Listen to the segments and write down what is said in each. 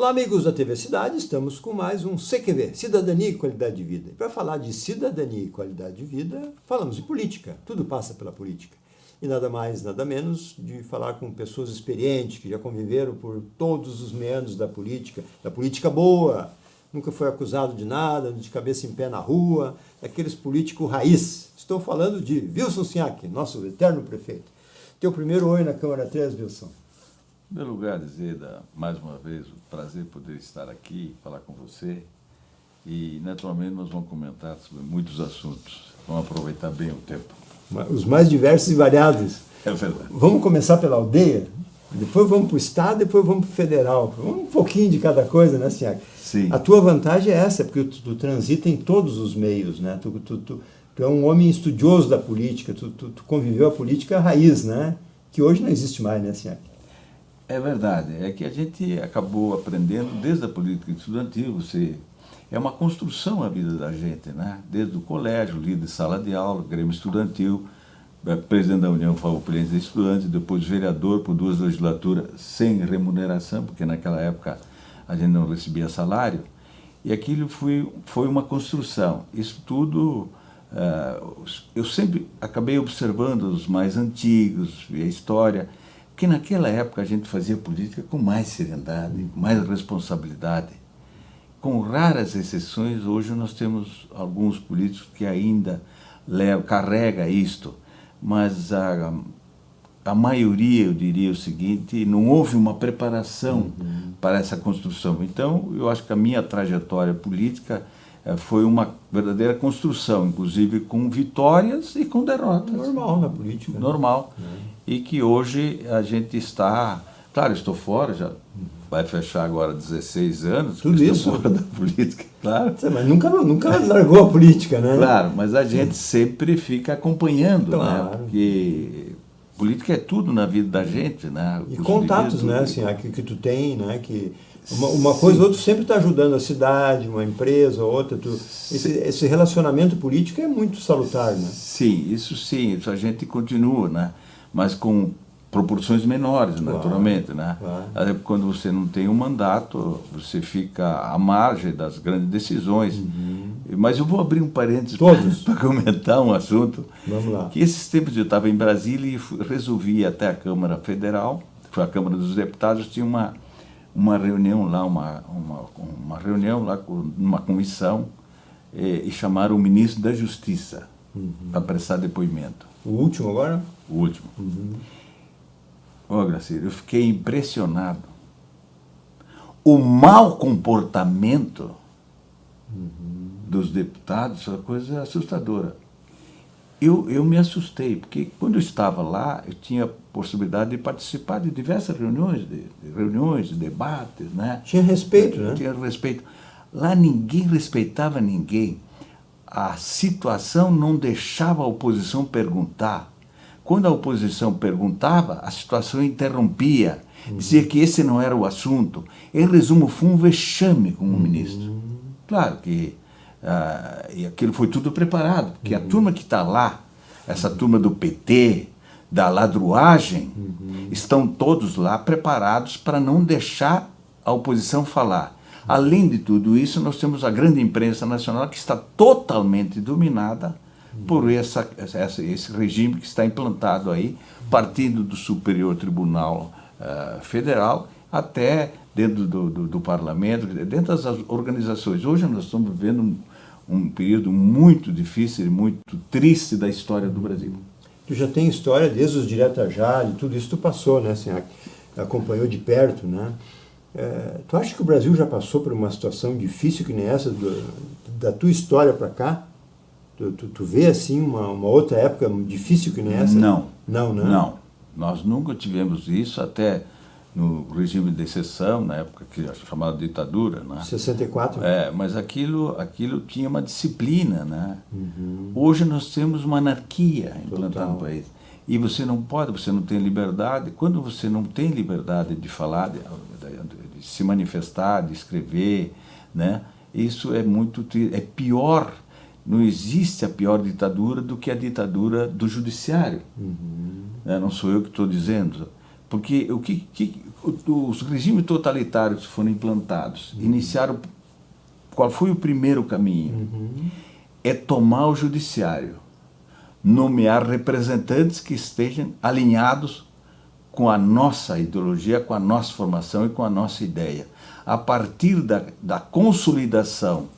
Olá, amigos da TV Cidade, estamos com mais um CQV, Cidadania e Qualidade de Vida. E para falar de cidadania e qualidade de vida, falamos de política, tudo passa pela política. E nada mais, nada menos de falar com pessoas experientes, que já conviveram por todos os meandros da política boa, nunca foi acusado de nada, de cabeça em pé na rua, daqueles políticos raiz. Estou falando de Wilson Siak, nosso eterno prefeito. Teu primeiro oi na Câmara 3, Wilson. Em primeiro lugar, dizer mais uma vez o prazer poder estar aqui, falar com você. E, naturalmente, nós vamos comentar sobre muitos assuntos. Vamos aproveitar bem o tempo. Os mais diversos e variados. É verdade. Vamos começar pela aldeia, depois vamos para o Estado, depois vamos para o Federal. Um pouquinho de cada coisa, né, Siak? Sim. A tua vantagem é essa, porque tu transita em todos os meios, né? Tu é um homem estudioso da política, tu conviveu a política raiz, né? Que hoje não existe mais, né, Siak? É verdade, é que a gente acabou aprendendo desde a política estudantil, é uma construção a vida da gente, né? Desde o colégio, líder de sala de aula, grêmio estudantil, presidente da União Farroupilhense de Estudantes, depois vereador por 2 legislaturas sem remuneração, porque naquela época a gente não recebia salário, e aquilo foi uma construção. Isso tudo, eu sempre acabei observando os mais antigos, a história, porque naquela época a gente fazia política com mais seriedade, com mais responsabilidade. Com raras exceções, hoje nós temos alguns políticos que ainda carregam isto, mas a maioria, eu diria o seguinte, não houve uma preparação para essa construção. Então, eu acho que a minha trajetória política foi uma verdadeira construção, inclusive com vitórias e com derrotas. Normal na política. Normal. E que hoje a gente está... Claro, estou fora, já vai fechar agora 16 anos. Tudo estou isso? fora da política, claro. Mas nunca largou a política, né? Claro, mas a gente sempre fica acompanhando, claro, né? Porque política é tudo na vida da gente, né? E contatos, né, assim, que tu tem, né? Que uma coisa ou outra sempre está ajudando a cidade, uma empresa, outra. Esse relacionamento político é muito salutar, né? Sim, isso a gente continua, né? Mas com proporções menores, naturalmente, né? Claro. Quando você não tem um mandato, você fica à margem das grandes decisões. Mas eu vou abrir um parênteses para comentar um assunto. Vamos lá. Que esses tempos eu estava em Brasília e resolvi ir até a Câmara Federal, foi a Câmara dos Deputados, tinha uma reunião lá, uma reunião lá com uma comissão e chamaram o ministro da Justiça para prestar depoimento. O último agora? O último. Graciela, eu fiquei impressionado. O mau comportamento dos deputados é uma coisa assustadora. Eu me assustei, porque quando eu estava lá, eu tinha a possibilidade de participar de diversas reuniões, de debates, né? Tinha respeito, né? Tinha respeito. Lá ninguém respeitava ninguém. A situação não deixava a oposição perguntar. Quando a oposição perguntava, a situação interrompia, dizia que esse não era o assunto. Em resumo, foi um vexame com o ministro. Claro que e aquilo foi tudo preparado, porque a turma que está lá, essa turma do PT, da ladruagem, estão todos lá preparados para não deixar a oposição falar. Além de tudo isso, nós temos a grande imprensa nacional que está totalmente dominada por esse regime que está implantado aí, partindo do Superior Tribunal Federal até dentro do Parlamento, dentro das organizações. Hoje nós estamos vivendo um período muito difícil e muito triste da história do Brasil. Tu já tem história desde os Direta Já, de tudo isso tu passou, né? Assim, acompanhou de perto, né? Tu acha que o Brasil já passou por uma situação difícil que nem essa da tua história para cá? Tu vê, assim, uma outra época difícil que nem essa? Não. Não, né? Não. Nós nunca tivemos isso, até no regime de exceção, na época que é chamada ditadura, né? 64. Mas aquilo tinha uma disciplina, né? Hoje nós temos uma anarquia implantada no país. E você não tem liberdade. Quando você não tem liberdade de falar, de se manifestar, de escrever, né? Isso é pior. Não existe a pior ditadura do que a ditadura do judiciário. Não sou eu que estou dizendo. Porque os regimes totalitários que foram implantados, iniciaram... Qual foi o primeiro caminho? É tomar o judiciário, nomear representantes que estejam alinhados com a nossa ideologia, com a nossa formação e com a nossa ideia. A partir da consolidação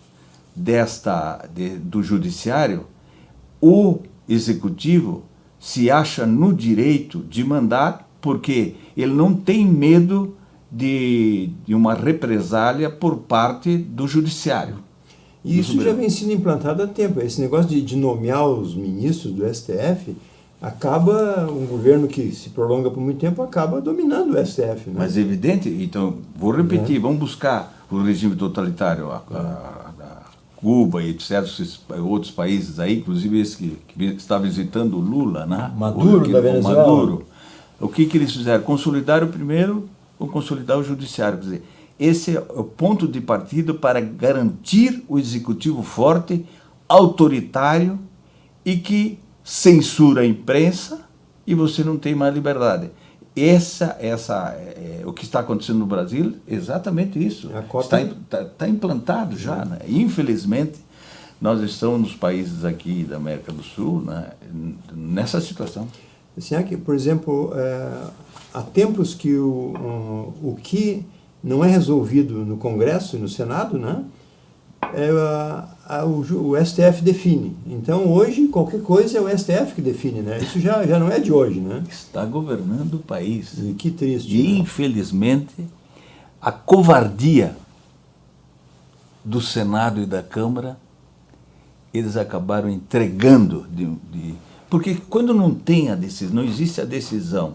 do judiciário, o executivo se acha no direito de mandar, porque ele não tem medo de uma represália por parte do judiciário. E isso já vem sendo implantado há tempo. Esse negócio de nomear os ministros do STF, acaba, um governo que se prolonga por muito tempo, acaba dominando o STF. Né? Mas é evidente, então, vou repetir, vamos buscar o regime totalitário, Cuba e etc., outros países aí, inclusive esse que está visitando o Lula, né? Maduro, da Venezuela. Maduro. O que eles fizeram? Consolidaram primeiro, ou consolidar o judiciário. Quer dizer, esse é o ponto de partida para garantir o executivo forte, autoritário e que censura a imprensa e você não tem mais liberdade. O que está acontecendo no Brasil é exatamente isso. Está implantado já. Né? Infelizmente, nós estamos nos países aqui da América do Sul, né, nessa situação. Assim, por exemplo, há tempos que o que não é resolvido no Congresso e no Senado, né, o STF define. Então, hoje, qualquer coisa é o STF que define. Né? Isso já não é de hoje. Né? Está governando o país. E que triste. E, né? Infelizmente, a covardia do Senado e da Câmara, eles acabaram entregando. Porque quando não existe a decisão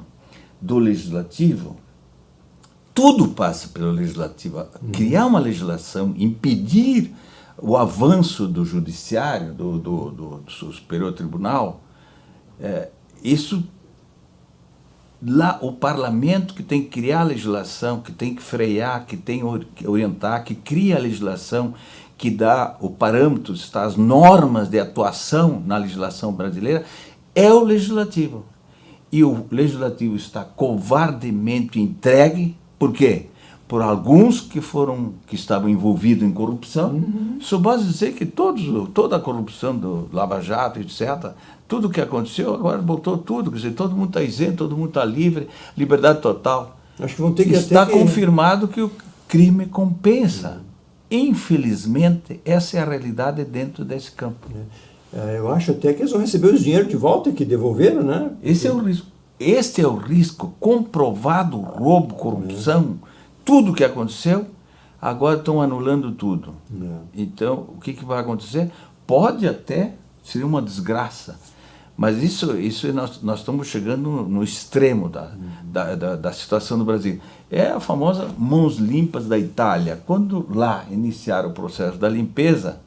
do Legislativo, tudo passa pelo Legislativo. Criar uma legislação, impedir o avanço do Judiciário, do Superior Tribunal, isso, lá o Parlamento que tem que criar a legislação, que tem que frear, que tem que orientar, que cria a legislação, que dá o parâmetro, as normas de atuação na legislação brasileira, é o Legislativo. E o Legislativo está covardemente entregue. Por quê? Por alguns que estavam envolvidos em corrupção. Só basta dizer que toda a corrupção do Lava Jato, etc., tudo que aconteceu, agora voltou tudo. Quer dizer, todo mundo está isento, todo mundo está livre, liberdade total. Acho que vão ter que está confirmado que o crime compensa. Infelizmente, essa é a realidade dentro desse campo. Eu acho até que eles vão receber os dinheiros de volta que devolveram, né? Esse é o risco. Este é o risco, comprovado roubo, corrupção, tudo que aconteceu, agora estão anulando tudo. Então, o que vai acontecer? Pode até ser uma desgraça, mas isso nós estamos chegando no extremo da situação do Brasil. É a famosa mãos limpas da Itália. Quando lá iniciaram o processo da limpeza,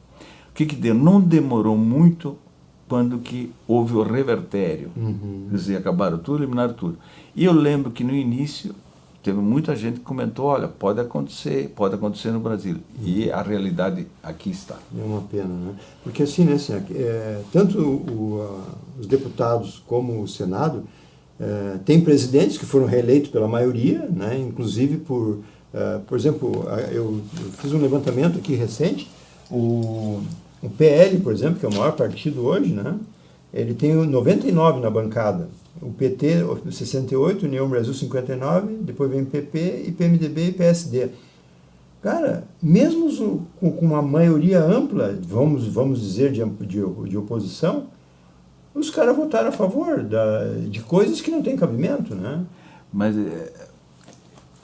o que deu? Não demorou muito quando que houve o revertério. Quer dizer, acabaram tudo, eliminaram tudo. E eu lembro que no início teve muita gente que comentou, olha, pode acontecer no Brasil. E a realidade aqui está. É uma pena, né? Porque assim, né, tanto os deputados como o Senado têm presidentes que foram reeleitos pela maioria, né? Inclusive por exemplo, eu fiz um levantamento aqui recente, o PL, por exemplo, que é o maior partido hoje, né? Ele tem 99 na bancada. O PT, 68, União Brasil, 59, depois vem PP, e PMDB e PSD. Cara, mesmo com uma maioria ampla, vamos dizer, de oposição, os caras votaram a favor de coisas que não têm cabimento, né? Mas...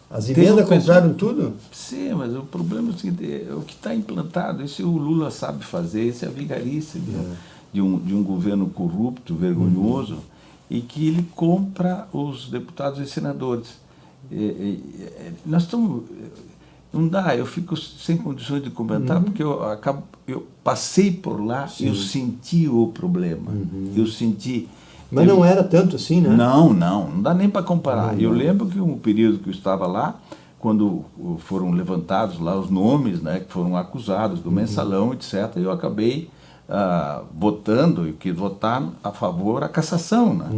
As emendas compraram tudo? Sim, mas o problema é o seguinte, o que está implantado, isso o Lula sabe fazer, isso é a vigarice de um governo corrupto, vergonhoso, e que ele compra os deputados e senadores. Nós estamos... Não dá, eu fico sem condições de comentar, porque eu passei por lá e eu senti o problema. Eu senti... Mas não era tanto assim, né? Não dá nem para comparar. Eu lembro que um período que eu estava lá, quando foram levantados lá os nomes, né, que foram acusados do mensalão, etc., eu acabei votando, e quis votar a favor da cassação, né?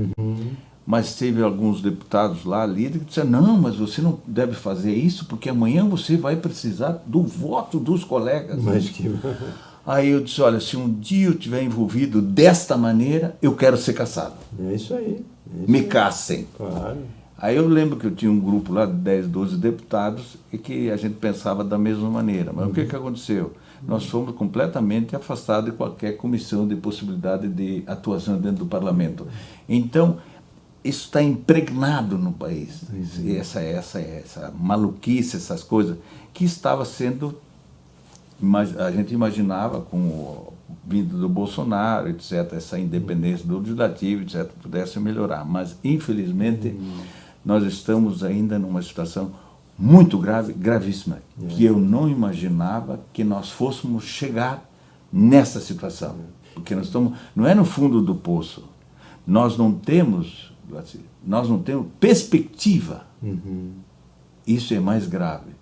mas teve alguns deputados lá, líderes, que disseram, não, mas você não deve fazer isso, porque amanhã você vai precisar do voto dos colegas. Mas que... Aí eu disse, olha, se um dia eu estiver envolvido desta maneira, eu quero ser caçado. É isso aí. Me caçem. Claro. Aí eu lembro que eu tinha um grupo lá de 10, 12 deputados e que a gente pensava da mesma maneira. Mas o que aconteceu? Nós fomos completamente afastados de qualquer comissão de possibilidade de atuação dentro do parlamento. Então, isso está impregnado no país. Essa maluquice, essas coisas, que estava sendo, a gente imaginava com o vindo do Bolsonaro, etc., essa independência do legislativo, etc., pudesse melhorar. Mas, infelizmente, nós estamos ainda numa situação muito grave, gravíssima, que eu não imaginava que nós fôssemos chegar nessa situação. Porque nós estamos, não é no fundo do poço, nós não temos perspectiva. Isso é mais grave.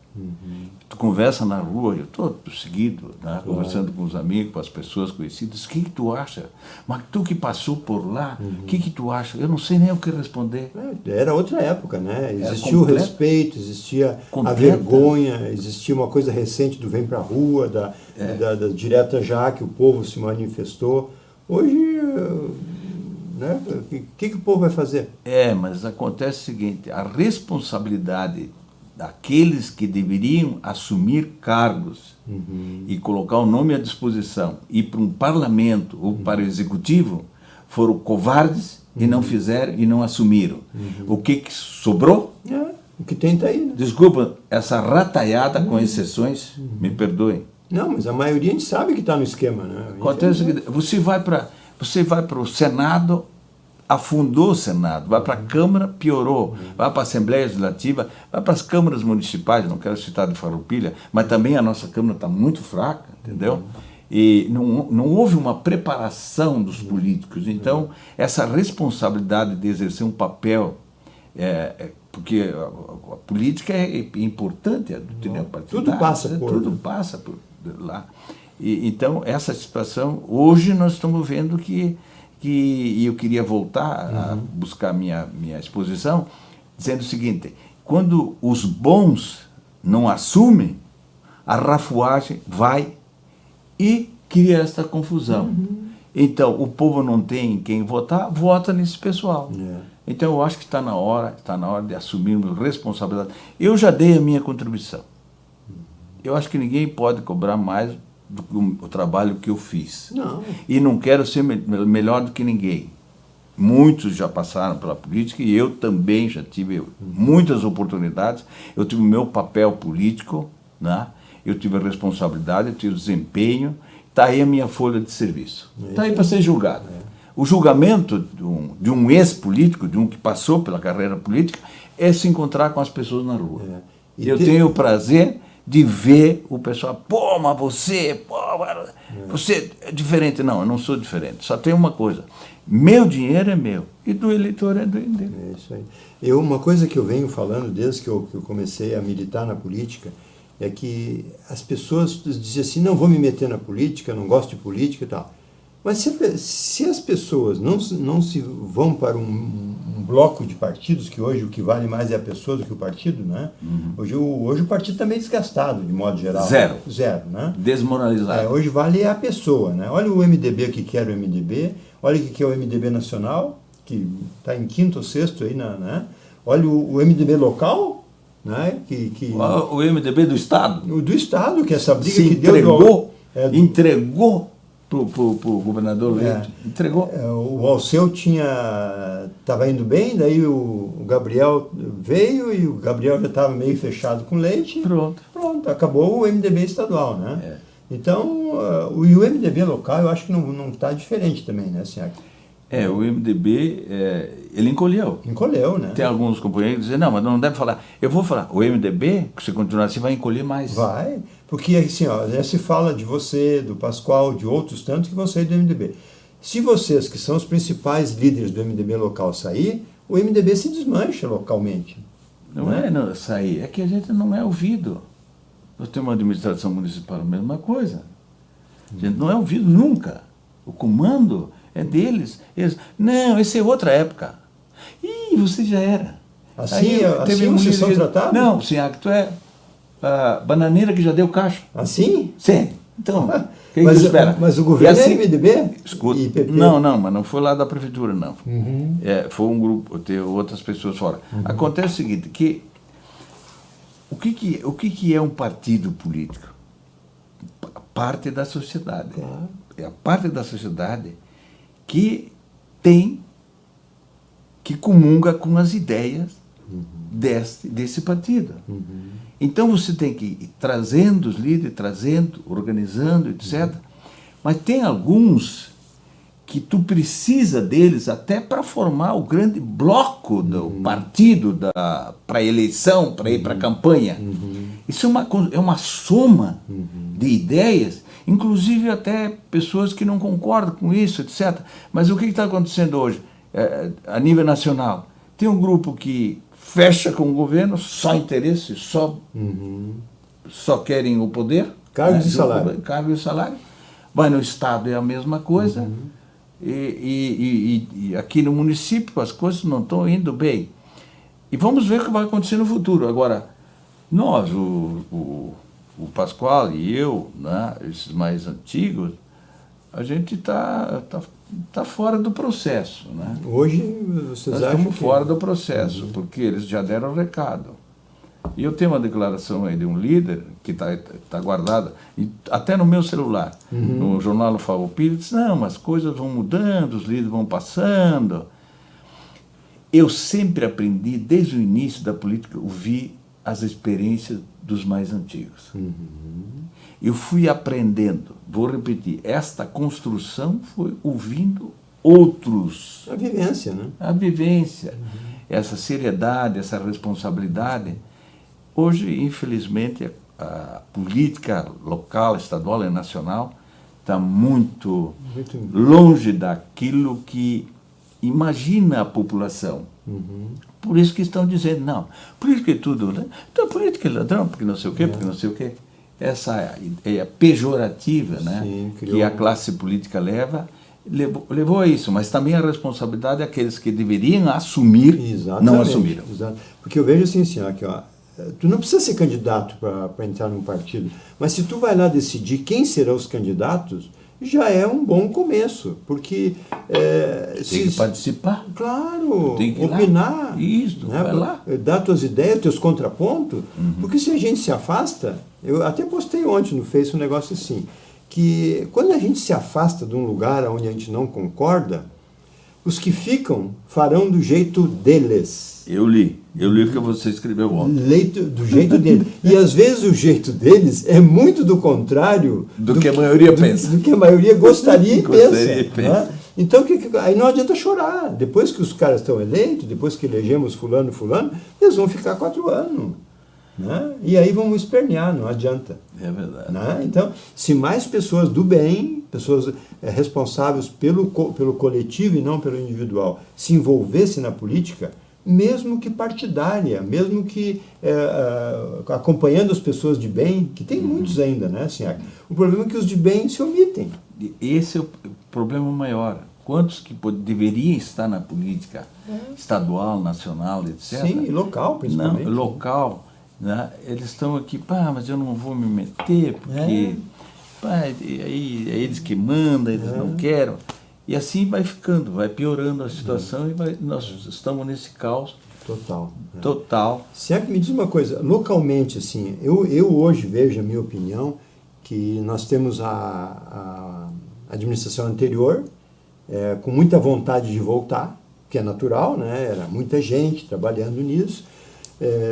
Tu conversa na rua, eu estou seguido, né, conversando com os amigos, com as pessoas conhecidas, o que tu acha? Mas tu que passou por lá, o que tu acha? Eu não sei nem o que responder. Era outra época, né? Existia o respeito, existia a vergonha, existia uma coisa recente do vem pra rua, da direta já, que o povo se manifestou. Hoje, né, o que o povo vai fazer? Mas acontece o seguinte, a responsabilidade daqueles que deveriam assumir cargos e colocar o nome à disposição, ir para um parlamento ou para o executivo, foram covardes e não fizeram e não assumiram. O que sobrou? O que tem está aí. Né? Desculpa, essa rataiada, com exceções, me perdoem. Não, mas a maioria a gente sabe que está no esquema. Né? Acontece que você vai para o Senado, afundou o Senado, vai para a Câmara, piorou, vai para a Assembleia Legislativa, vai para as câmaras municipais, não quero citar de Farroupilha, mas também a nossa Câmara está muito fraca, entendeu? E não houve uma preparação dos políticos. Então, essa responsabilidade de exercer um papel, porque a política é importante, tudo passa por lá. Então, essa situação, hoje nós estamos vendo que eu queria voltar a buscar minha exposição, dizendo o seguinte, quando os bons não assumem, a rafuagem vai e cria esta confusão. Então, o povo não tem quem votar, vota nesse pessoal. Então, eu acho que está na hora de assumirmos responsabilidade. Eu já dei a minha contribuição. Eu acho que ninguém pode cobrar mais o trabalho que eu fiz. Não. E não quero ser melhor do que ninguém. Muitos já passaram pela política e eu também já tive muitas oportunidades. Eu tive o meu papel político, né? Eu tive a responsabilidade, eu tive o desempenho. Está aí a minha folha de serviço. Está aí para ser julgado. O julgamento de um ex-político, de um que passou pela carreira política, é se encontrar com as pessoas na rua. Eu tenho o prazer de ver o pessoal, mas você é diferente. Não, eu não sou diferente. Só tem uma coisa, meu dinheiro é meu e do eleitor é dele. É isso aí. Uma coisa que eu venho falando desde que eu comecei a militar na política é que as pessoas dizem assim, não vou me meter na política, não gosto de política e tal. Mas se as pessoas não se vão para um bloco de partidos, que hoje o que vale mais é a pessoa do que o partido, né? Hoje o partido está meio desgastado, de modo geral. Zero, né? Desmoralizado. Hoje vale a pessoa, né? Olha o MDB, o que era o MDB, olha o que é o MDB nacional, que está em quinto ou sexto aí, né? Olha o MDB local, né? O MDB do Estado. O do Estado, que essa briga se que entregou, entregou para o governador Leite. Entregou. O Alceu estava indo bem, daí o Gabriel veio e o Gabriel já estava meio fechado com Leite. Pronto, acabou o MDB estadual, né? Então, o MDB local eu acho que não está diferente também, né, senhor? O MDB, ele encolheu. Encolheu, né? Tem alguns companheiros que dizem, não, mas não deve falar. Eu vou falar, o MDB, se continuar assim, vai encolher mais. Vai, porque assim, já se fala de você, do Pascoal, de outros tantos que vão sair do MDB. Se vocês, que são os principais líderes do MDB local, sair, o MDB se desmancha localmente. Não é sair, é que a gente não é ouvido. Nós temos uma administração municipal, a mesma coisa. A gente não é ouvido nunca. O comando é deles. Não, essa é outra época. Sim, você já era. Assim, teve assim vocês são líder tratados? Não, sim, tu é a bananeira que já deu caixa. Assim? Sim. Então, quem que espera? Mas o governo assim, é MDB? Escuta, E PP? não, mas não foi lá da prefeitura, não. Uhum. Foi um grupo, teve outras pessoas fora. Acontece o seguinte, que o que é um partido político? Parte da sociedade. Claro. É a parte da sociedade que comunga com as ideias desse partido. Então você tem que ir trazendo os líderes, organizando, etc. Mas tem alguns que tu precisa deles até para formar o grande bloco do partido para a eleição, para ir para a campanha. Isso é uma soma de ideias, inclusive até pessoas que não concordam com isso, etc. Mas o que está acontecendo hoje, a nível nacional? Tem um grupo que fecha com o governo, só interesse, só querem o poder. Cargo e salário. Cargo e salário. Vai no Estado é a mesma coisa. E aqui no município as coisas não estão indo bem. E vamos ver o que vai acontecer no futuro. Agora, nós, o Pascoal e eu, né, esses mais antigos, a gente está fora do processo. Né? Hoje, vocês Nós acham estamos que... fora do processo, porque eles já deram o recado. E eu tenho uma declaração aí de um líder, que está guardada, até no meu celular, no jornal Farroupilha, disse, não, as coisas vão mudando, os líderes vão passando. Eu sempre aprendi, desde o início da política, ouvir as experiências dos mais antigos. Eu fui aprendendo, vou repetir, esta construção foi ouvindo outros. A vivência, né? A vivência, essa seriedade, essa responsabilidade. Hoje, infelizmente, a política local, estadual e nacional está muito longe daquilo que imagina a população. Por isso que estão dizendo, não, política é tudo, né? Então, política é ladrão, porque não sei o quê, porque não sei o quê. Essa ideia pejorativa, né, Sim, que a classe política levou a isso, mas também a responsabilidade daqueles que deveriam assumir, não assumiram. Exato. Porque eu vejo assim, aqui, ó, tu não precisa ser candidato para entrar num partido, mas se tu vai lá decidir quem serão os candidatos, já é um bom começo, porque... tem que participar. Claro, tem que opinar. Isso, né, vai lá. Dar tuas ideias, teus contrapontos, porque se a gente se afasta, eu até postei ontem no Face um negócio assim, que quando a gente se afasta de um lugar onde a gente não concorda, os que ficam farão do jeito deles. Eu li o que você escreveu ontem. Do jeito deles. E às vezes o jeito deles é muito do contrário do que a maioria pensa. Do que a maioria gostaria e pensa. Pensa. Né? Então aí não adianta chorar. Depois que os caras estão eleitos, depois que elegemos fulano, eles vão ficar 4 anos. Né? E aí vamos espernear, não adianta. É verdade. Né? Então, se mais pessoas do bem, pessoas responsáveis pelo coletivo e não pelo individual, se envolvessem na política, mesmo que partidária, mesmo que acompanhando as pessoas de bem, que tem muitos ainda, né, Sinhac? O problema é que os de bem se omitem. Esse é o problema maior. Quantos que deveriam estar na política estadual, nacional, etc. Sim, e local, principalmente. Não, local, né? Eles estão aqui, mas eu não vou me meter, porque aí é eles que mandam, eles não querem. E assim vai ficando, vai piorando a situação e nós estamos nesse caos total. Se é que me diz uma coisa, localmente, assim, eu hoje vejo, a minha opinião, que nós temos a administração anterior com muita vontade de voltar, que é natural, né? Era muita gente trabalhando nisso,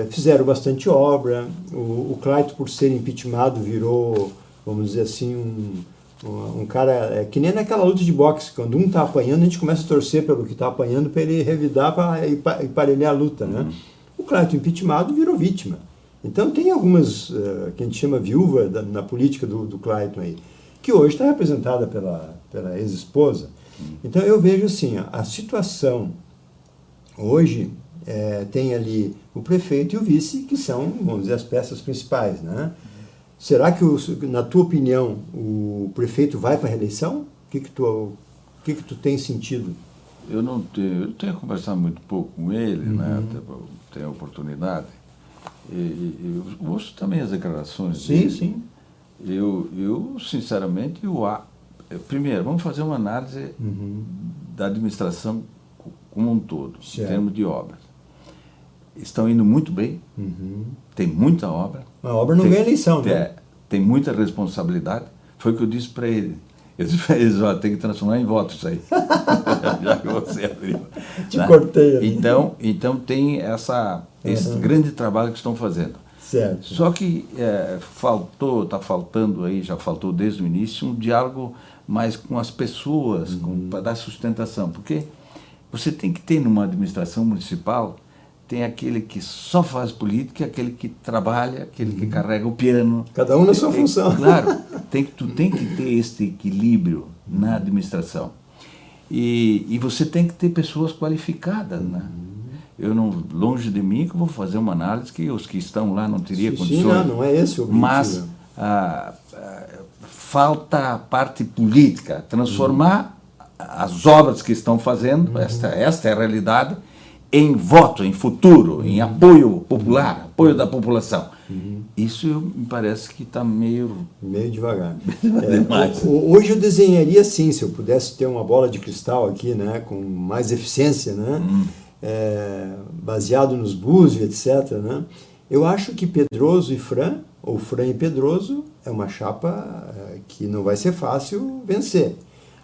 fizeram bastante obra, o Clayton, por ser impeachmentado, virou, vamos dizer assim, um cara, que nem naquela luta de boxe, quando um está apanhando, a gente começa a torcer pelo que está apanhando para ele revidar para emparelhar a luta, né? O Clayton impeachmentado virou vítima. Então tem algumas, que a gente chama viúva na política do Clayton aí, que hoje está representada pela ex-esposa. Então eu vejo assim, a situação hoje tem ali o prefeito e o vice, que são, vamos dizer, as peças principais, né? Será que, na tua opinião, o prefeito vai para a reeleição? O que tu tem sentido? eu tenho conversado muito pouco com ele, né? Tenho a oportunidade. Eu ouço também as declarações dele. Sim. Eu sinceramente, primeiro, vamos fazer uma análise da administração como um todo, Certo. em termos de obras. Estão indo muito bem, tem muita obra. A obra não ganha eleição, né? Tem muita responsabilidade. Foi o que eu disse para ele. Eu disse para eles, ó, tem que transformar em voto isso aí. Já que você abriu. Te cortei ali. Então tem esse grande trabalho que estão fazendo. Certo. Só que está faltando aí, já faltou desde o início, um diálogo mais com as pessoas, para dar sustentação. Porque você tem que ter numa administração municipal, tem aquele que só faz política, aquele que trabalha, aquele que carrega o piano. Cada um na sua função. Claro, tu tem que ter esse equilíbrio na administração. E você tem que ter pessoas qualificadas, né? Eu não, longe de mim que eu vou fazer uma análise que os que estão lá não teriam condições. Sim, não é esse o objetivo. Mas falta a parte política, transformar as obras que estão fazendo, esta é a realidade, em voto, em futuro, em apoio popular, apoio da população. Isso me parece que está meio devagar. Demais. Hoje eu desenharia assim, se eu pudesse ter uma bola de cristal aqui, né, com mais eficiência, né, baseado nos Búzios, etc., né, eu acho que Pedroso e Fran, ou Fran e Pedroso, é uma chapa que não vai ser fácil vencer.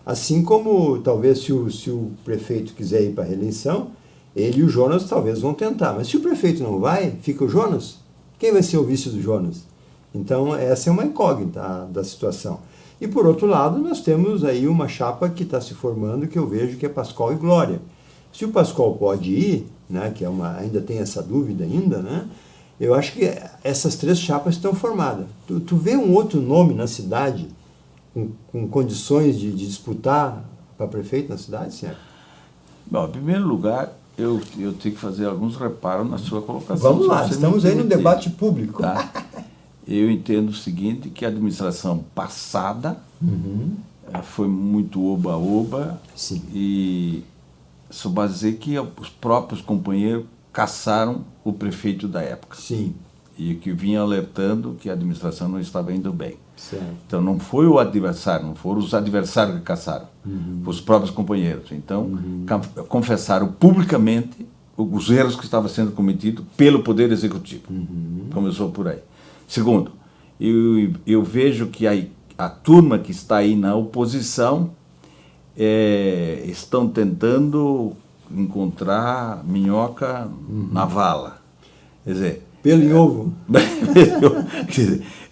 Assim como, talvez, se o prefeito quiser ir para a reeleição, ele e o Jonas talvez vão tentar. Mas se o prefeito não vai, fica o Jonas. Quem vai ser o vice do Jonas? Então, essa é uma incógnita da situação. E, por outro lado, nós temos aí uma chapa que está se formando, que eu vejo que é Pascoal e Glória. Se o Pascoal pode ir, né, que ainda tem essa dúvida ainda, né, eu acho que essas três chapas estão formadas. Tu vê um outro nome na cidade com condições de disputar para prefeito na cidade, certo? Bom, em primeiro lugar, eu tenho que fazer alguns reparos na sua colocação. Vamos lá, estamos aí no debate público. Tá? Eu entendo o seguinte, que a administração passada foi muito oba-oba e só basta dizer que os próprios companheiros caçaram o prefeito da época. Sim. E que vinha alertando que a administração não estava indo bem. Certo. Então não foi o adversário, não foram os adversários que caçaram, foram os próprios companheiros. Então confessaram publicamente os erros que estavam sendo cometidos pelo Poder Executivo. Começou por aí. Segundo, eu vejo que a turma que está aí na oposição estão tentando encontrar minhoca na vala. Quer dizer, pelo em ovo.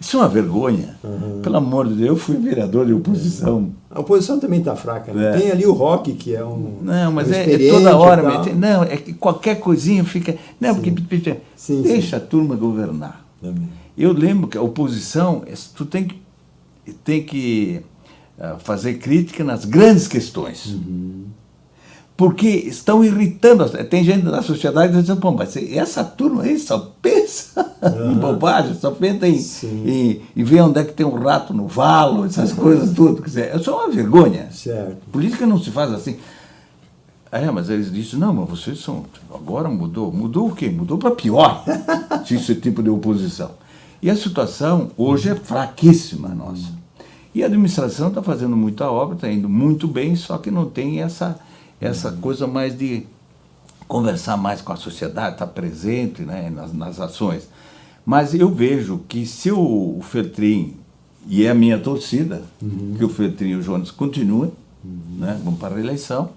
Isso é uma vergonha. Pelo amor de Deus, eu fui vereador de oposição. A oposição também está fraca, né? Tem ali o Roque, que é um. Não, mas é toda hora. Não, é que qualquer coisinha fica. Não, porque deixa a turma governar. Eu lembro que a oposição, tu tem que fazer crítica nas grandes questões. Porque estão irritando. Tem gente da sociedade dizendo, pô, mas essa turma aí só pensa em bobagem, só pensa em ver onde é que tem um rato no valo, essas coisas tudo. Quer dizer, é só uma vergonha. Certo. Política não se faz assim. Mas eles disseram, não, mas vocês são... Agora mudou. Mudou o quê? Mudou para pior, esse tipo de oposição. E a situação hoje é fraquíssima, nossa. E a administração está fazendo muita obra, está indo muito bem, só que não tem essa coisa mais de conversar mais com a sociedade, estar presente, né, nas ações. Mas eu vejo que se o Feltrin, e é a minha torcida, que o Feltrin e o Jonas continuem, né, vão para a reeleição,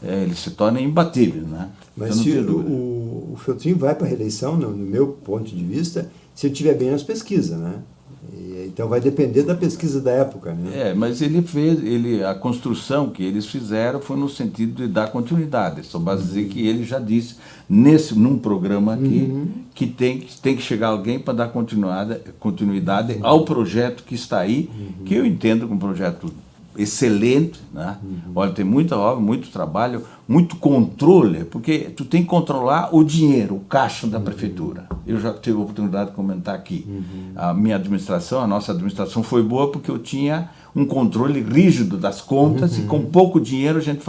eles se tornem imbatíveis. Né? Mas se o Feltrin vai para a reeleição, no meu ponto de vista, se ele estiver bem nas pesquisas, né? Então vai depender da pesquisa da época, né? Mas a construção que eles fizeram foi no sentido de dar continuidade. Só basta dizer que ele já disse, num programa aqui, que tem que chegar alguém para dar continuidade ao projeto que está aí, que eu entendo como um projeto excelente, né? Olha, tem muita obra, muito trabalho, muito controle, porque tu tem que controlar o dinheiro, o caixa da prefeitura. Eu já tive a oportunidade de comentar aqui. A minha administração, a nossa administração foi boa porque eu tinha um controle rígido das contas e com pouco dinheiro a gente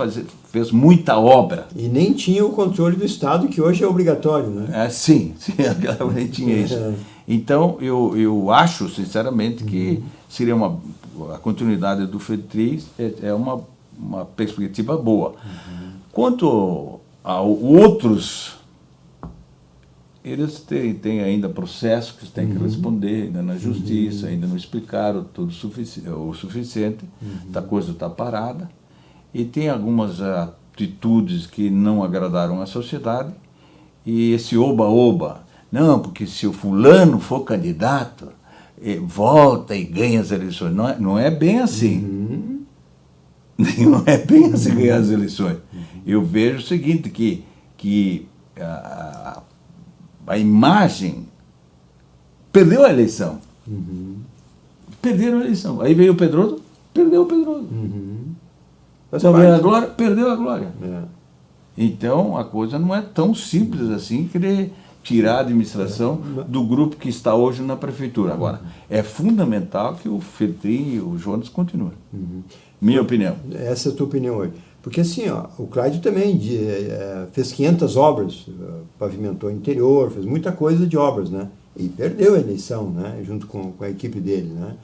fez muita obra. E nem tinha o controle do Estado, que hoje é obrigatório, né? Sim, a gente tinha isso. Então, eu acho, sinceramente, que seria a continuidade do FETRI é uma perspectiva boa. Quanto a outros, eles têm ainda processos que têm que responder, ainda na justiça, ainda não explicaram tudo o suficiente, a coisa está parada, e tem algumas atitudes que não agradaram à sociedade, e esse oba-oba, não, porque se o fulano for candidato, volta e ganha as eleições. Não é bem assim. Não é bem assim ganhar as eleições. Eu vejo o seguinte, que a imagem perdeu a eleição. Perderam a eleição. Aí veio o Pedroso, perdeu o Pedroso. Então veio a Glória, perdeu a Glória. Então a coisa não é tão simples assim querer tirar a administração do grupo que está hoje na prefeitura. Agora, é fundamental que o FETRI e o Jonas continuem. Minha opinião. Essa é a tua opinião hoje. Porque assim, ó, o Cláudio também fez 500 obras, pavimentou o interior, fez muita coisa de obras, né? E perdeu a eleição, né? Junto com a equipe dele, né?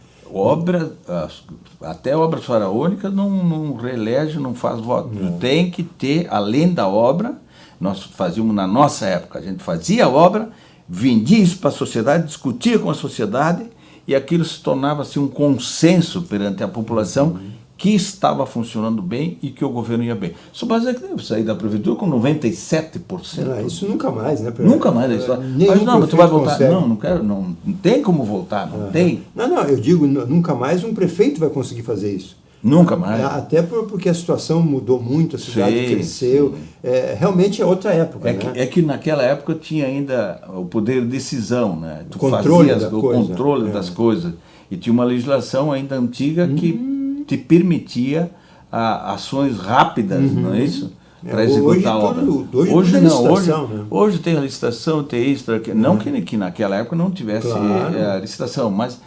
Até obras faraônicas não reelege, não faz voto. Tem que ter, além da obra, nós fazíamos na nossa época, a gente fazia a obra, vendia isso para a sociedade, discutia com a sociedade, e aquilo se tornava assim, um consenso perante a população que estava funcionando bem e que o governo ia bem. Só basta dizer que deve sair da prefeitura com 97%. Isso nunca mais, né? Nunca mais a história. Mas não, mas tu vai voltar. Não quero, não tem como voltar, não tem. Não, eu digo, nunca mais um prefeito vai conseguir fazer isso. Nunca mais. Até porque a situação mudou muito, a cidade cresceu. Realmente é outra época, né? É que naquela época tinha ainda o poder de decisão, né? Tu fazias o controle das coisas. E tinha uma legislação ainda antiga que te permitia ações rápidas, não é isso? Para executar a obra. Hoje não, hoje tem a licitação, tem isso, não que naquela época não tivesse a licitação, mas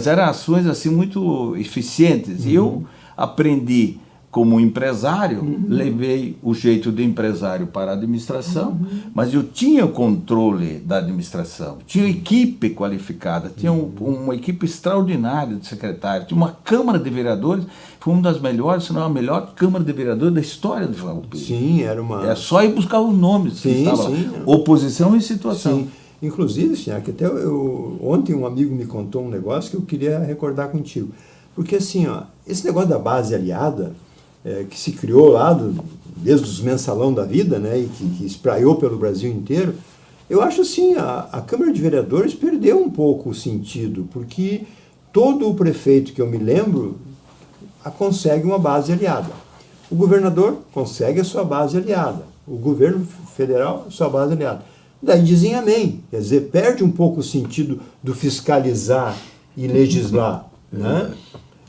eram ações assim muito eficientes. E eu aprendi como empresário, levei o jeito de empresário para a administração, mas eu tinha o controle da administração, tinha equipe qualificada, tinha uma equipe extraordinária de secretários, tinha uma Câmara de Vereadores, foi uma das melhores, se não a melhor Câmara de Vereadores da história do Farroupilha. Sim, era uma... É só ir buscar os nomes que estavam lá. Oposição e situação. Sim. Inclusive, senhor, que até ontem um amigo me contou um negócio que eu queria recordar contigo. Porque assim, ó, esse negócio da base aliada, que se criou lá desde os mensalão da vida, né, e que espraiou pelo Brasil inteiro, eu acho assim, a Câmara de Vereadores perdeu um pouco o sentido, porque todo o prefeito que eu me lembro consegue uma base aliada. O governador consegue a sua base aliada. O governo federal, a sua base aliada. Daí dizem amém. Quer dizer, perde um pouco o sentido do fiscalizar e legislar, né?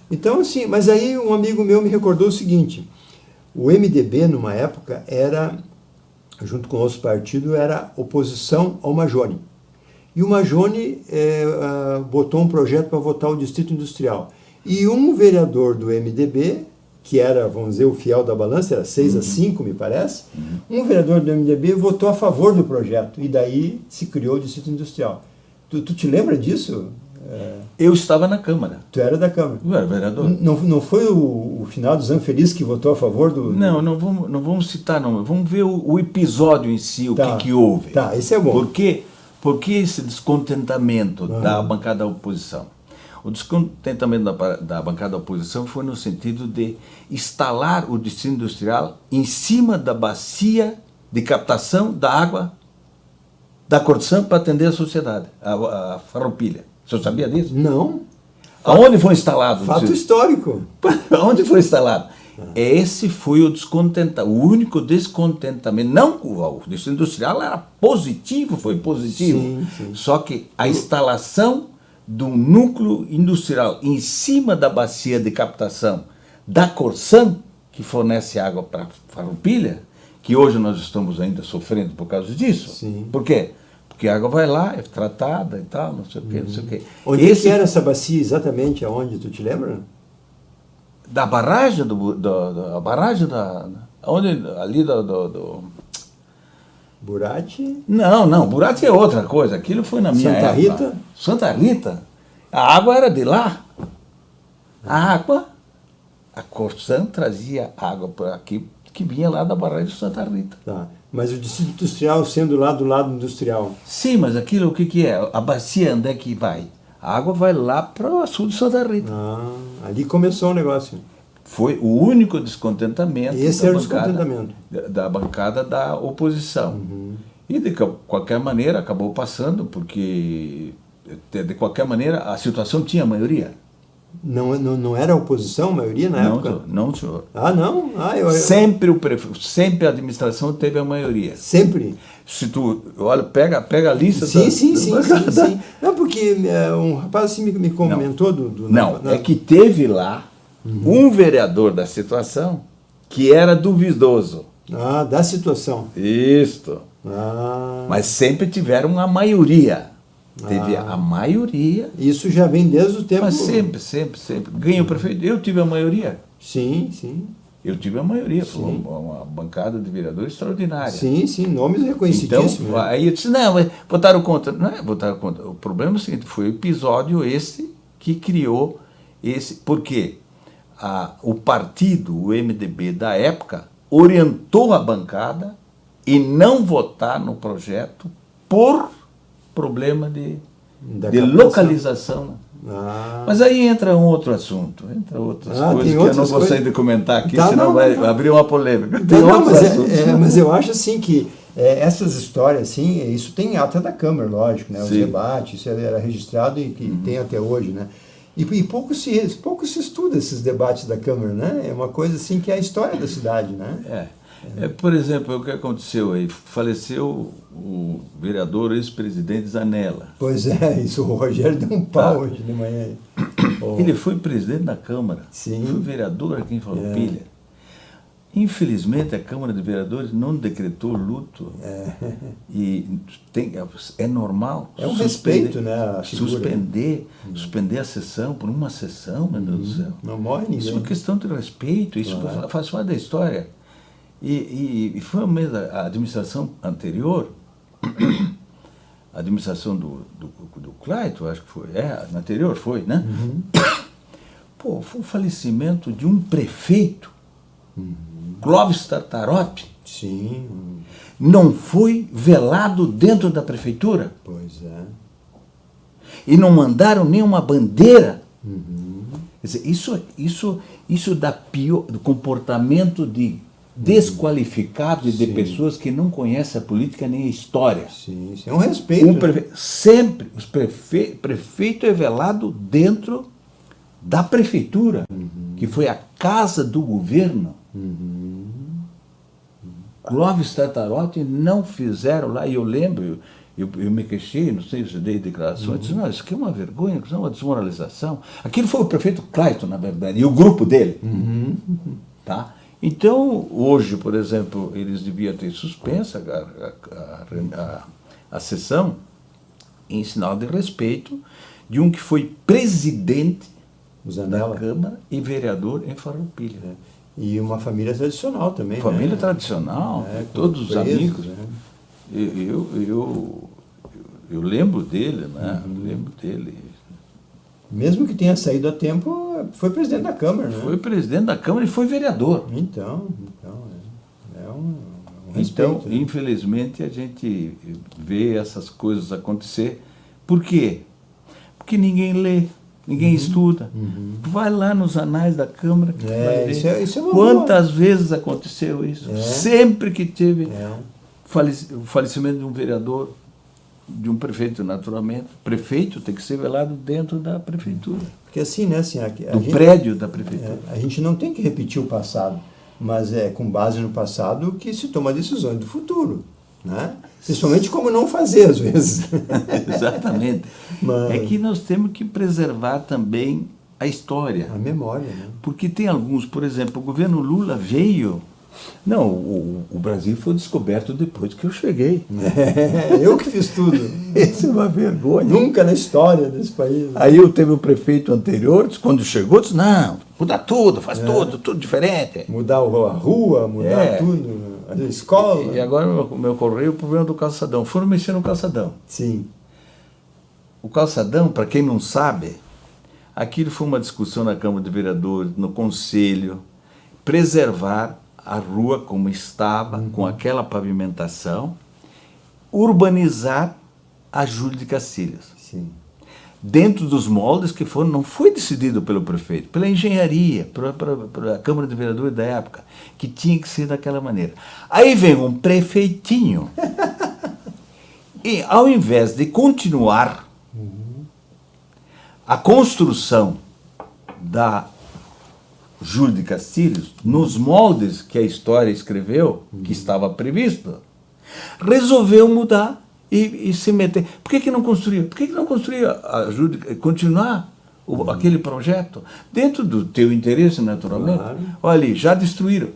Então, assim, mas aí um amigo meu me recordou o seguinte, o MDB, numa época, junto com outros partidos, era oposição ao Majone. E o Majone botou um projeto para votar o Distrito Industrial. E um vereador do MDB, que era, vamos dizer, o fiel da balança, era 6-5, me parece, um vereador do MDB votou a favor do projeto, e daí se criou o Distrito Industrial. Tu te lembra disso? Eu estava na Câmara. Tu era da Câmara. Eu era vereador. Não foi o final do Zanfeliz que votou a favor do... Não vamos citar, não. Vamos ver o episódio em si, o que houve. Tá, esse é bom. Por que esse descontentamento da bancada da oposição? O descontentamento da bancada da oposição foi no sentido de instalar o Distrito Industrial em cima da bacia de captação da água da Corsan para atender a sociedade, a Farroupilha. O senhor sabia disso? Não. Aonde foi instalado? Fato histórico. Aonde foi instalado? Esse foi o único descontentamento. Não, o Distrito Industrial era positivo, foi positivo. Sim. Só que a instalação do núcleo industrial em cima da bacia de captação da Corsan, que fornece água para Farroupilha, que hoje nós estamos ainda sofrendo por causa disso. Sim. Por quê? Porque a água vai lá, é tratada e tal, não sei o quê, não sei o quê. Onde que era essa bacia exatamente? Aonde? Tu te lembra? da barragem, da barragem onde, ali Burati? Não, Burati é outra coisa, aquilo foi na minha Santa época. Rita? Santa Rita? A água era de lá. A Corsan trazia água para aqui, que vinha lá da barragem de Santa Rita. Tá. Mas o distrito industrial sendo lá do lado industrial. Sim, mas aquilo o que é? A bacia onde é que vai? A água vai lá para o sul de Santa Rita. Ali começou o negócio. Foi o único descontentamento, Esse era o descontentamento da bancada da oposição. E de qualquer maneira acabou passando, porque de qualquer maneira a situação tinha maioria. Não era a oposição, a maioria na época? Não, senhor. Não? Sempre a administração teve a maioria. Sempre? Se tu, olha, pega a lista... Sim. Não, porque um rapaz assim me comentou é que teve lá um vereador da situação que era duvidoso. Da situação. Isto. Mas sempre tiveram a maioria. Teve a maioria. Isso já vem desde o tempo... Mas sempre. Ganha o prefeito. Eu tive a maioria. Sim. Eu tive a maioria. Foi uma bancada de vereadores extraordinária. Sim, nomes reconhecidíssimos. Então, aí eu disse, não, mas votaram contra. Não é votaram contra. O problema é o seguinte, foi o episódio esse que criou esse... Por quê? O partido, o MDB da época, orientou a bancada e não votar no projeto por problema de localização. Mas aí entra um outro assunto, outras coisas que eu não gostaria de comentar aqui, senão vai abrir uma polêmica. Mas eu acho assim que essas histórias, assim, isso tem ata da Câmara, lógico, né? Os debates, isso era registrado e que tem até hoje, né? E pouco se estuda esses debates da Câmara, né? É uma coisa assim que é a história da cidade, né? Por exemplo, o que aconteceu aí? Faleceu o vereador ex-presidente Zanella. Pois é, isso, o Rogério deu um pau hoje de manhã. Ele foi presidente da Câmara, Sim. Foi vereador aqui em Farroupilha. Infelizmente, a Câmara de Vereadores não decretou luto. E é normal. É um respeito, né? A figura, suspender a sessão por uma sessão, meu Deus do céu. Não morre ninguém. Isso é uma questão de respeito, isso faz parte da história. E foi mesmo a administração anterior, a administração do Clayton, acho que foi, na anterior foi, né? Pô, foi o falecimento de um prefeito, Clóvis Tartarotti. Sim. Não foi velado dentro da prefeitura. Pois é. E não mandaram nenhuma bandeira. Quer dizer, isso dá pior, do comportamento de desqualificado de pessoas que não conhecem a política nem a história. Sim, é um respeito. Sempre, prefeito é velado dentro da prefeitura, que foi a casa do governo. Clóvis Tartarotti não fizeram lá, e eu lembro, eu me queixei, não sei se eu dei declarações, eu disse, não, isso aqui é uma vergonha, isso é uma desmoralização. Aquilo foi o prefeito Clayton, na verdade, e o grupo dele. Tá? Então, hoje, por exemplo, eles deviam ter suspenso a sessão em sinal de respeito de um que foi presidente da Câmara e vereador em Farroupilha. E uma família tradicional também, família né? Tradicional, todos os amigos. Né? Eu lembro dele, né? Lembro dele. Mesmo que tenha saído a tempo, foi presidente da Câmara, né? Foi presidente da Câmara e foi vereador. Então é um respeito. Então, infelizmente, a gente vê essas coisas acontecer. Por quê? Porque ninguém lê, ninguém estuda. Tu vai lá nos anais da Câmara, que vai ver isso é uma quantas vezes aconteceu isso. Sempre que teve o falecimento de um vereador, de um prefeito, naturalmente. O prefeito tem que ser velado dentro da prefeitura. Porque assim, né, assim, prédio da prefeitura. A gente não tem que repetir o passado, mas é com base no passado que se toma decisões do futuro, né? Principalmente como não fazer, às vezes. Exatamente. É que nós temos que preservar também a história. A memória, né? Porque tem alguns, por exemplo, o governo Lula veio... Não, o Brasil foi descoberto depois que eu cheguei. Eu que fiz tudo. Isso é uma vergonha. Nunca na história desse país. Aí eu teve o prefeito anterior, quando chegou, disse, não, Mudar tudo, faz tudo diferente. Mudar a rua, mudar tudo, a escola. E agora me ocorreu o problema do calçadão. Foram mexer no calçadão. Sim. O calçadão, para quem não sabe, aquilo foi uma discussão na Câmara de Vereadores, no Conselho, preservar a rua como estava, com aquela pavimentação, urbanizar a Júlio de Castilhos. Sim. Dentro dos moldes que foram, não foi decidido pelo prefeito, pela engenharia, pela Câmara de Vereadores da época, que tinha que ser daquela maneira. Aí vem um prefeitinho e, ao invés de continuar a construção da Júlio de Castilhos, nos moldes que a história escreveu, que estava previsto, resolveu mudar e se meter. Por que não construiu? Por que não construiu continuar aquele projeto? Dentro do teu interesse, naturalmente. Claro. Olha ali, já destruíram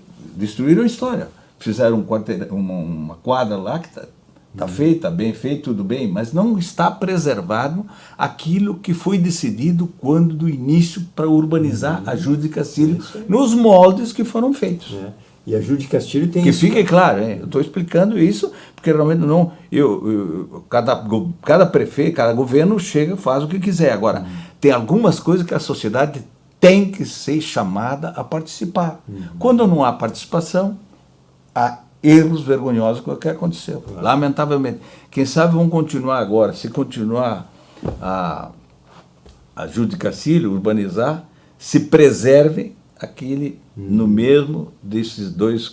a história. Fizeram uma quadra lá que está feita, bem feito, tudo bem, mas não está preservado aquilo que foi decidido quando do início para urbanizar a Júlio de Castilhos nos moldes que foram feitos. E a Júlio de Castilho tem... Que fique claro, hein? Eu estou explicando isso, porque realmente não... Cada prefeito, cada governo chega e faz o que quiser. Agora, tem algumas coisas que a sociedade tem que ser chamada a participar. Quando não há participação, há erros vergonhosos com o que aconteceu. Claro. Lamentavelmente. Quem sabe vão continuar agora, se continuar a Júlio de Castilho, urbanizar, se preserve aquele no mesmo desses duas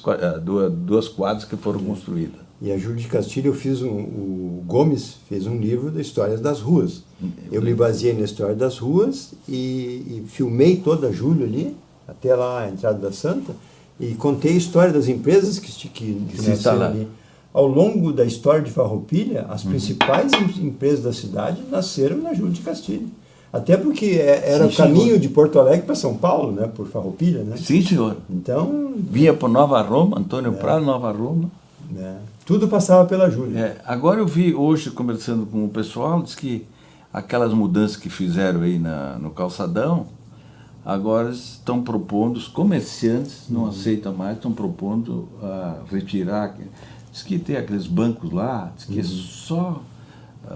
quadras que foram construídas. E a Júlio de Castilho, o Gomes fez um livro de histórias das ruas. Eu me baseei na história das ruas e filmei toda a Júlio ali, até lá a entrada da Santa, e contei a história das empresas que nasceram ali. Ao longo da história de Farroupilha, as principais empresas da cidade nasceram na Júlio de Castilho. Até porque era o caminho de Porto Alegre para São Paulo, né? Por Farroupilha, né? Sim, senhor. Então... Vinha por Nova Roma, Antônio Prado, Nova Roma. Tudo passava pela Júlio. Agora eu vi hoje, conversando com o pessoal, diz que aquelas mudanças que fizeram aí no calçadão, agora estão propondo, os comerciantes não aceitam mais, estão propondo retirar. Diz que tem aqueles bancos lá, diz que é só...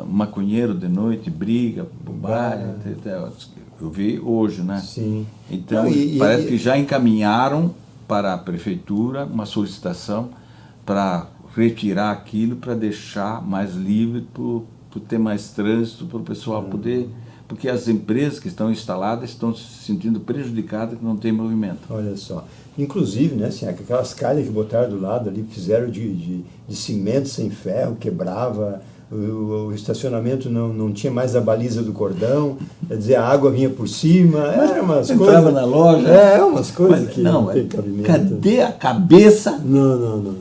maconheiro de noite, briga, bobagem, eu vi hoje, né? Sim. Então, parece que já encaminharam para a prefeitura uma solicitação para retirar aquilo, para deixar mais livre, para ter mais trânsito, para o pessoal poder... Porque as empresas que estão instaladas estão se sentindo prejudicadas, que não tem movimento. Olha só. Inclusive, né, assim, aquelas calhas que botaram do lado ali, fizeram de cimento sem ferro, quebrava... O estacionamento não tinha mais a baliza do cordão, quer dizer, a água vinha por cima, eram umas coisas... Entrava na loja... umas coisas que não tem cabimento. Cadê a cabeça não.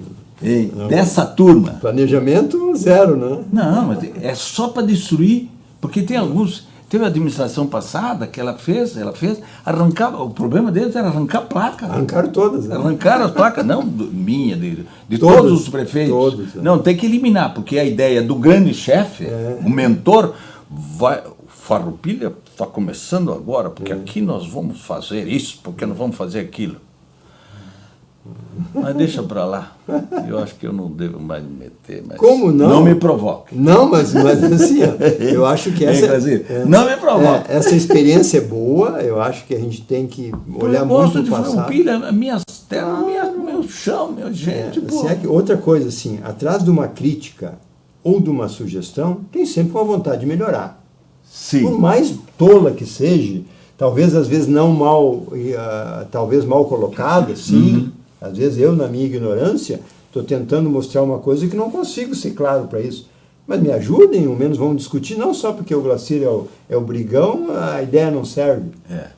dessa turma? Planejamento zero, né? Não, mas é só para destruir, porque tem alguns... Teve a administração passada que ela fez, arrancava, o problema deles era arrancar a placa. Arrancaram todas. Né? Arrancaram as placas, não minha, de todos os prefeitos. Todos, Não, tem que eliminar, porque a ideia do grande chefe, o mentor, Farroupilha está começando agora, porque aqui nós vamos fazer isso, porque não vamos fazer aquilo. Mas deixa para lá. Eu acho que eu não devo mais me meter. Mas como não? Não me provoque. Não, mas assim, ó, eu acho que essa... não me provoque. Essa experiência é boa, eu acho que a gente tem que olhar muito o passado. Eu gosto de Farroupilha, minhas terras, meu chão, minha gente. Outra coisa, assim, atrás de uma crítica ou de uma sugestão, tem sempre uma vontade de melhorar. Sim. Por mais tola que seja, talvez às vezes talvez mal colocada, sim. Às vezes eu, na minha ignorância, estou tentando mostrar uma coisa que não consigo ser claro para isso. Mas me ajudem, ao menos vamos discutir, não só porque o Glacir é o brigão, a ideia não serve.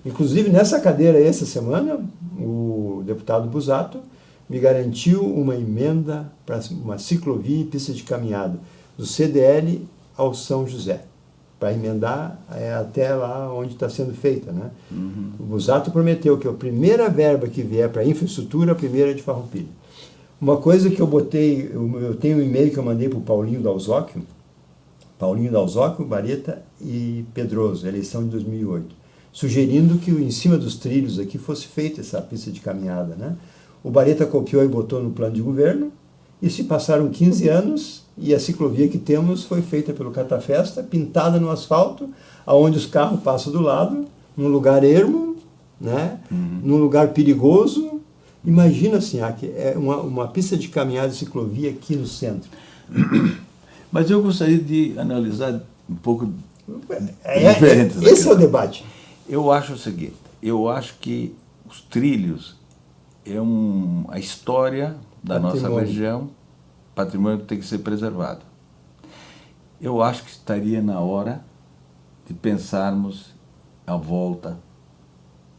Inclusive, nessa cadeira, essa semana, o deputado Busato me garantiu uma emenda para uma ciclovia e pista de caminhada, do CDL ao São José, para emendar até lá onde está sendo feita, né? O Busato prometeu que a primeira verba que vier para infraestrutura, a primeira é de Farroupilha. Uma coisa que eu botei, eu tenho um e-mail que eu mandei para o Paulinho Dalzocchio, Bareta e Pedroso, eleição de 2008. sugerindo que em cima dos trilhos aqui fosse feita essa pista de caminhada, né? O Bareta copiou e botou no plano de governo, e se passaram 15 anos, e a ciclovia que temos foi feita pelo Catafesta, pintada no asfalto, aonde os carros passam do lado, num lugar ermo, né? Num lugar perigoso. Imagina assim, é uma pista de caminhada e ciclovia aqui no centro. Mas eu gostaria de analisar um pouco diferente. Esse é o debate. Eu acho o seguinte, eu acho que os trilhos é a história da nossa região, patrimônio que tem que ser preservado. Eu acho que estaria na hora de pensarmos a volta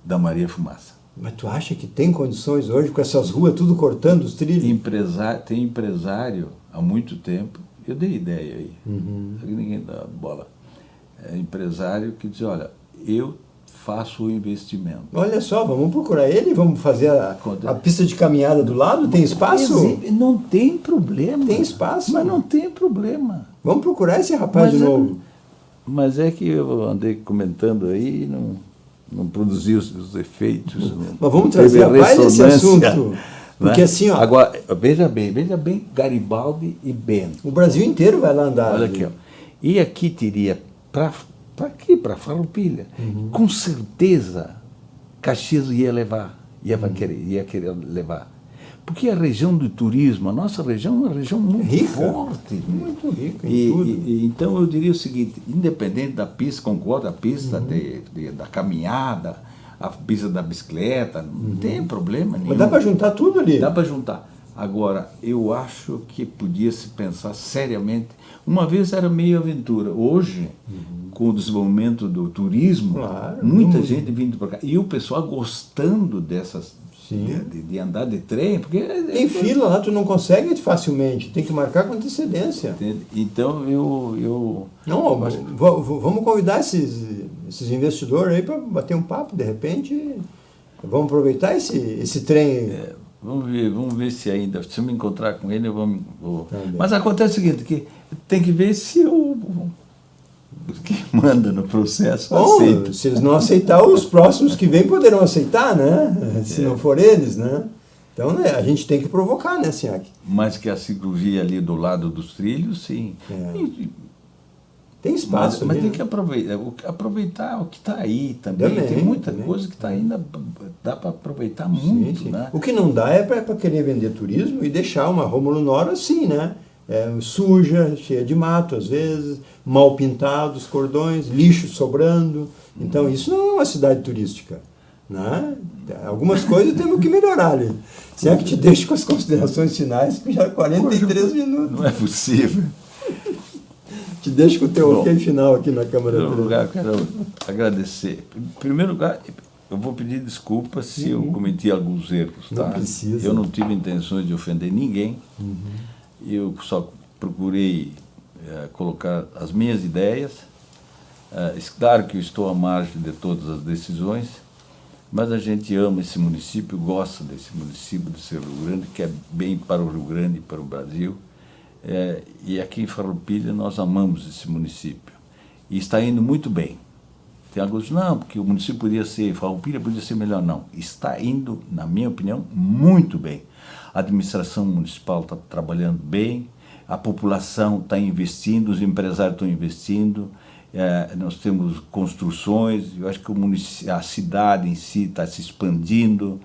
da Maria Fumaça. Mas tu acha que tem condições hoje, com essas ruas tudo cortando os trilhos? Tem empresário há muito tempo, eu dei ideia aí, só que ninguém dá bola. É empresário que diz, olha, eu faço o investimento. Olha só, vamos procurar ele, vamos fazer a pista de caminhada do lado, tem espaço? Não tem problema. Tem espaço? Mas não tem problema. Vamos procurar esse rapaz de novo. Mas é que eu andei comentando aí e não produziu os efeitos. Mas vamos trazer a paz desse assunto. Porque assim, ó... Agora, veja bem, Garibaldi e Bento. O Brasil inteiro vai lá andar. Olha aqui, ó. E aqui teria, para Farroupilha, com certeza Caxias ia querer levar. Porque a região do turismo, a nossa região é uma região muito rica, forte. Muito rica em tudo. Então eu diria o seguinte, independente da pista, concordo, a pista da caminhada, a pista da bicicleta, não tem problema nenhum. Mas dá para juntar tudo ali. Dá para juntar. Agora, eu acho que podia se pensar seriamente. Uma vez era meio aventura. Hoje, com o desenvolvimento do turismo, muita gente vindo para cá. E o pessoal gostando dessas, de andar de trem. Porque tem fila lá, tu não consegue facilmente. Tem que marcar com antecedência. Entende? Então, Não, vamos convidar esses investidores aí para bater um papo, de repente. Vamos aproveitar esse trem. Vamos ver se ainda, se eu me encontrar com ele, eu vou. Mas acontece o seguinte, que tem que ver se quem manda no processo aceita. Se eles não aceitar, os próximos que vêm poderão aceitar, né? Se não for eles, né? Então, né, a gente tem que provocar, né, Siak? Mas que a ciclovia ali do lado dos trilhos, sim. Tem espaço. Mas tem que aproveitar o que está aí também. Tem muita coisa que está ainda, dá para aproveitar muito. Sim. Né? O que não dá é para querer vender turismo e deixar uma Rômulo Nora assim, né? Suja, cheia de mato às vezes, mal pintado os cordões, lixo sobrando. Então isso não é uma cidade turística. Né? Algumas coisas temos que melhorar ali. Se é que te deixo com as considerações finais, que já 43 minutos. Não é possível. Te deixo com o teu ok final aqui na Câmara. Em primeiro lugar, eu quero agradecer. Em primeiro lugar, eu vou pedir desculpas se eu cometi alguns erros. Tá? Não precisa. Eu não tive intenções de ofender ninguém. Eu só procurei colocar as minhas ideias. Claro que eu estou à margem de todas as decisões, mas a gente ama esse município, gosta desse município, do seu Rio Grande, que é bem para o Rio Grande e para o Brasil. E aqui em Farroupilha nós amamos esse município. E está indo muito bem. Tem alguns, não, porque o município podia ser, Farroupilha podia ser melhor. Não, está indo, na minha opinião, muito bem. A administração municipal está trabalhando bem, a população está investindo, os empresários estão investindo, nós temos construções, eu acho que a cidade em si está se expandindo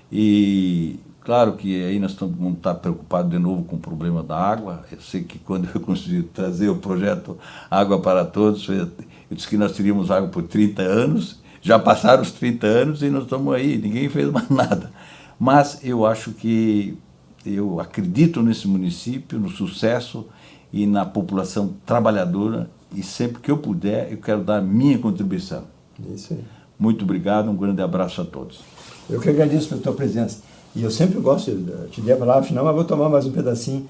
e... Claro que aí nós vamos estar preocupados de novo com o problema da água. Eu sei que quando eu consegui trazer o projeto Água para Todos, eu disse que nós teríamos água por 30 anos, já passaram os 30 anos e nós estamos aí, ninguém fez mais nada. Mas eu acho que, eu acredito nesse município, no sucesso e na população trabalhadora e sempre que eu puder, eu quero dar minha contribuição. Isso aí. Muito obrigado, um grande abraço a todos. Eu que agradeço pela tua presença. E eu sempre gosto, eu te dei a palavra final, mas vou tomar mais um pedacinho.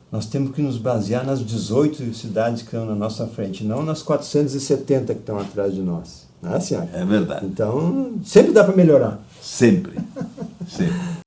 Nós temos que nos basear nas 18 cidades que estão na nossa frente, não nas 470 que estão atrás de nós. Não é, Siak? É verdade. Então, sempre dá para melhorar. Sempre. Sempre.